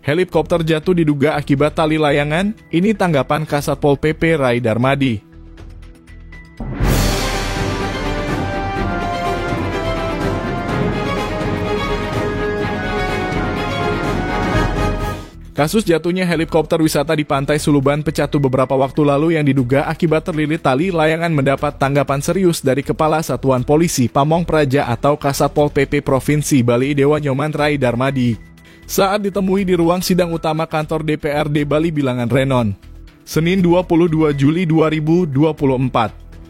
Helikopter jatuh diduga akibat tali layangan, ini tanggapan Kasat Pol PP Rai Darmadi. Kasus jatuhnya helikopter wisata di Pantai Suluban Pecatu beberapa waktu lalu yang diduga akibat terlilit tali layangan mendapat tanggapan serius dari Kepala Satuan Polisi Pamong Praja atau Kasat Pol PP Provinsi Bali Dewa Nyoman Rai Darmadi. Saat ditemui di ruang sidang utama kantor DPRD Bali Bilangan Renon, Senin 22 Juli 2024.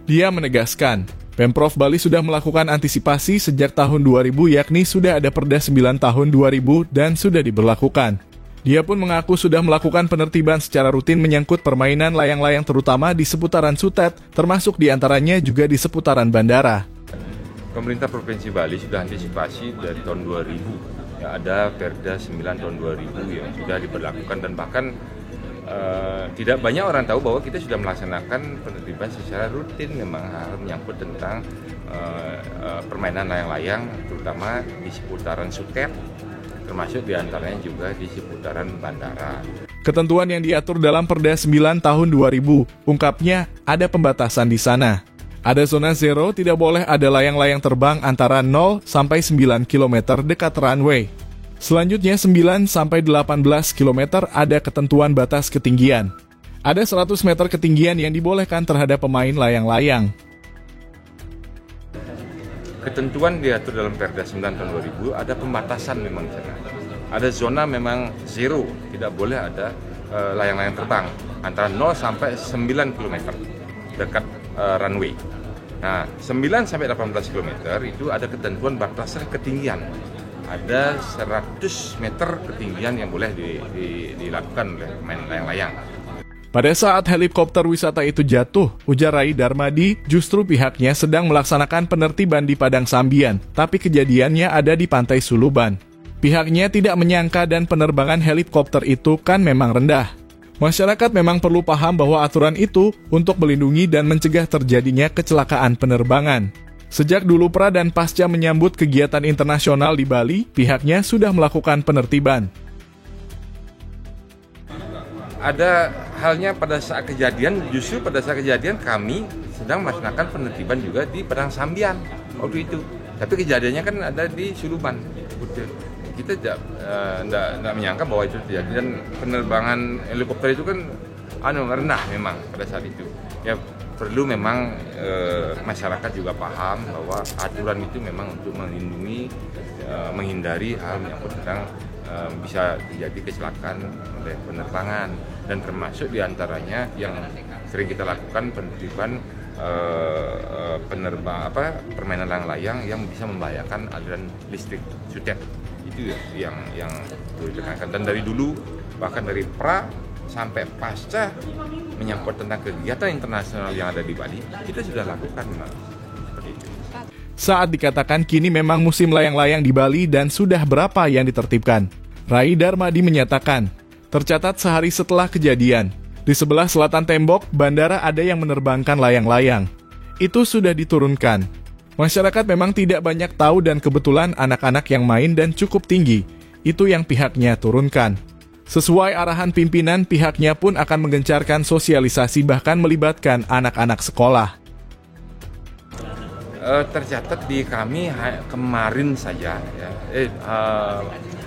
Dia menegaskan, Pemprov Bali sudah melakukan antisipasi sejak tahun 2000 yakni sudah ada Perda 9 tahun 2000 dan sudah diberlakukan. Dia pun mengaku sudah melakukan penertiban secara rutin menyangkut permainan layang-layang terutama di seputaran Sutet, termasuk diantaranya juga di seputaran bandara. Pemerintah Provinsi Bali sudah antisipasi dari tahun 2000. Ya, ada Perda 9 tahun 2000 yang sudah diberlakukan dan bahkan tidak banyak orang tahu bahwa kita sudah melaksanakan penertiban secara rutin memang hal menyangkut tentang permainan layang-layang terutama di seputaran Sutet, termasuk diantaranya juga di seputaran bandara. Ketentuan yang diatur dalam Perda 9 tahun 2000, ungkapnya ada pembatasan di sana. Ada zona zero, tidak boleh ada layang-layang terbang antara 0 sampai 9 km dekat runway. Selanjutnya 9 sampai 18 km ada ketentuan batas ketinggian. Ada 100 meter ketinggian yang dibolehkan terhadap pemain layang-layang. Ketentuan diatur dalam Perda 9 tahun 2000 ada pembatasan memang di sana. Ada zona memang zero, tidak boleh ada layang-layang terbang antara 0 sampai 9 km dekat runway. Nah, 9 sampai 18 km itu ada ketentuan batasan ketinggian. Ada 100 meter ketinggian yang boleh dilakukan oleh pemain layang-layang. Pada saat helikopter wisata itu jatuh, ujar Rai Darmadi, justru pihaknya sedang melaksanakan penertiban di Padang Sambian, tapi kejadiannya ada di Pantai Suluban. Pihaknya tidak menyangka dan penerbangan helikopter itu kan memang rendah. Masyarakat memang perlu paham bahwa aturan itu untuk melindungi dan mencegah terjadinya kecelakaan penerbangan. Sejak dulu pra dan pasca menyambut kegiatan internasional di Bali, pihaknya sudah melakukan penertiban. Ada halnya pada saat kejadian, justru pada saat kejadian kami sedang melaksanakan penertiban juga di Padang Sambian waktu itu. Tapi kejadiannya kan ada di Suluban. Kita tidak menyangka bahwa itu terjadi dan penerbangan helikopter itu kan rendah memang pada saat itu. Ya perlu memang masyarakat juga paham bahwa aturan itu memang untuk melindungi, menghindari hal menyangkut tentang bisa terjadi kecelakaan oleh penerbangan dan termasuk diantaranya yang sering kita lakukan penertiban permainan layang-layang yang bisa membahayakan aliran listrik Sutet. Itu yang perlu ditekankan dan dari dulu bahkan dari pra sampai pasca menyangkut tentang kegiatan internasional yang ada di Bali kita sudah lakukan memang seperti itu. Saat dikatakan kini memang musim layang-layang di Bali dan sudah berapa yang ditertibkan. Rai Darmadi menyatakan, tercatat sehari setelah kejadian, di sebelah selatan tembok, bandara ada yang menerbangkan layang-layang. Itu sudah diturunkan. Masyarakat memang tidak banyak tahu dan kebetulan anak-anak yang main dan cukup tinggi. Itu yang pihaknya turunkan. Sesuai arahan pimpinan, pihaknya pun akan menggencarkan sosialisasi bahkan melibatkan anak-anak sekolah. Tercatat di kami kemarin saja ya,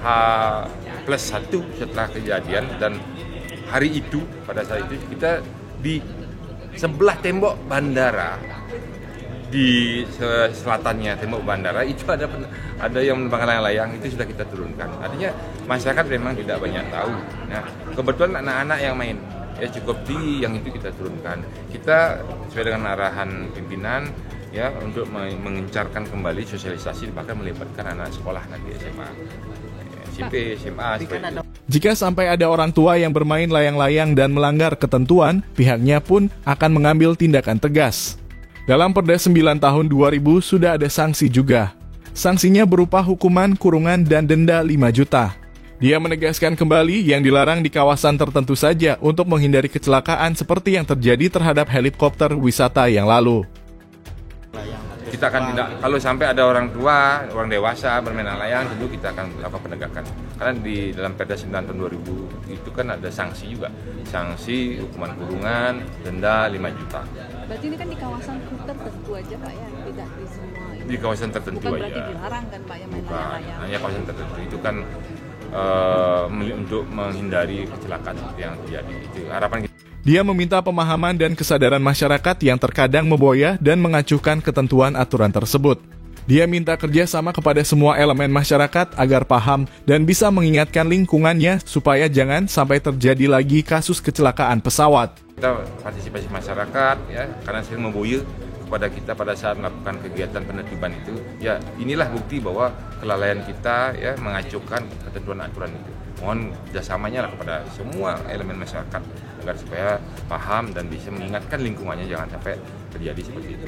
H+1 setelah kejadian dan hari itu pada saat itu kita di sebelah tembok bandara di selatannya tembok bandara itu ada yang menerbangkan layang-layang itu sudah kita turunkan. Artinya masyarakat memang tidak banyak tahu. Nah, kebetulan anak-anak yang main ya cukup tinggi yang itu kita turunkan. Kita sesuai dengan arahan pimpinan ya untuk mengencarkan kembali sosialisasi bahkan melibatkan anak sekolah nanti SMA, SMP, SMA. Jika sampai ada orang tua yang bermain layang-layang dan melanggar ketentuan, pihaknya pun akan mengambil tindakan tegas. Dalam Perda 9 tahun 2000 sudah ada sanksi juga. Sanksinya berupa hukuman, kurungan, dan denda 5 juta. Dia menegaskan kembali yang dilarang di kawasan tertentu saja untuk menghindari kecelakaan seperti yang terjadi terhadap helikopter wisata yang lalu. Kita akan tindak, kalau sampai ada orang tua, orang dewasa bermain layang, tentu kita akan melakukan penegakan. Karena di dalam Perda 9 tahun 2000 itu kan ada sanksi juga. Sanksi, hukuman kurungan, denda 5 juta. Berarti ini kan di kawasan tertentu aja Pak ya, tidak di semua ini. Di kawasan tertentu bukan aja. Bukan berarti dilarang kan Pak ya main layang-layang. Hanya kawasan tertentu itu kan untuk menghindari kecelakaan yang terjadi. Itu harapan kita. Dia meminta pemahaman dan kesadaran masyarakat yang terkadang memboyah dan mengacuhkan ketentuan aturan tersebut. Dia minta kerjasama kepada semua elemen masyarakat agar paham dan bisa mengingatkan lingkungannya supaya jangan sampai terjadi lagi kasus kecelakaan pesawat. Kita partisipasi masyarakat ya, karena sering memboyah kepada kita pada saat melakukan kegiatan penertiban itu. Ya, inilah bukti bahwa kelalaian kita ya mengacuhkan ketentuan aturan itu. Mohon kerjasamanya lah kepada semua elemen masyarakat agar supaya paham dan bisa mengingatkan lingkungannya jangan sampai terjadi seperti itu.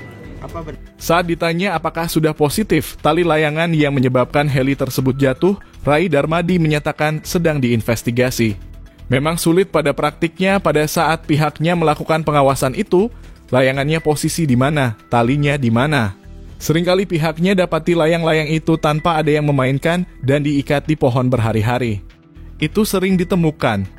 Saat ditanya apakah sudah positif tali layangan yang menyebabkan heli tersebut jatuh, Rai Darmadi menyatakan sedang diinvestigasi. Memang sulit pada praktiknya pada saat pihaknya melakukan pengawasan itu, layangannya posisi di mana, talinya di mana. Seringkali pihaknya dapati layang-layang itu tanpa ada yang memainkan dan diikat di pohon berhari-hari. Itu sering ditemukan.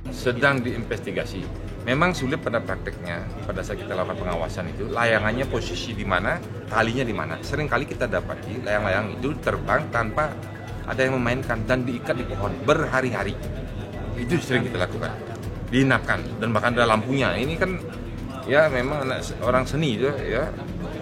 Sedang diinvestigasi. Memang sulit pada prakteknya, pada saat kita lakukan pengawasan itu, layangannya posisi di mana, talinya di mana. Seringkali kita dapati layang-layang itu terbang tanpa ada yang memainkan dan diikat di pohon berhari-hari. Itu sering kita lakukan. Diinapkan dan bahkan ada lampunya. Ini kan ya memang orang seni itu ya.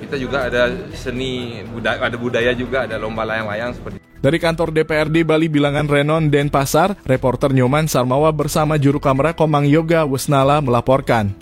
Kita juga ada seni, ada budaya juga, ada lomba layang-layang seperti itu. Dari kantor DPRD Bali Bilangan Renon Denpasar, reporter Nyoman Sarmawa bersama juru kamera Komang Yoga Wisnala melaporkan.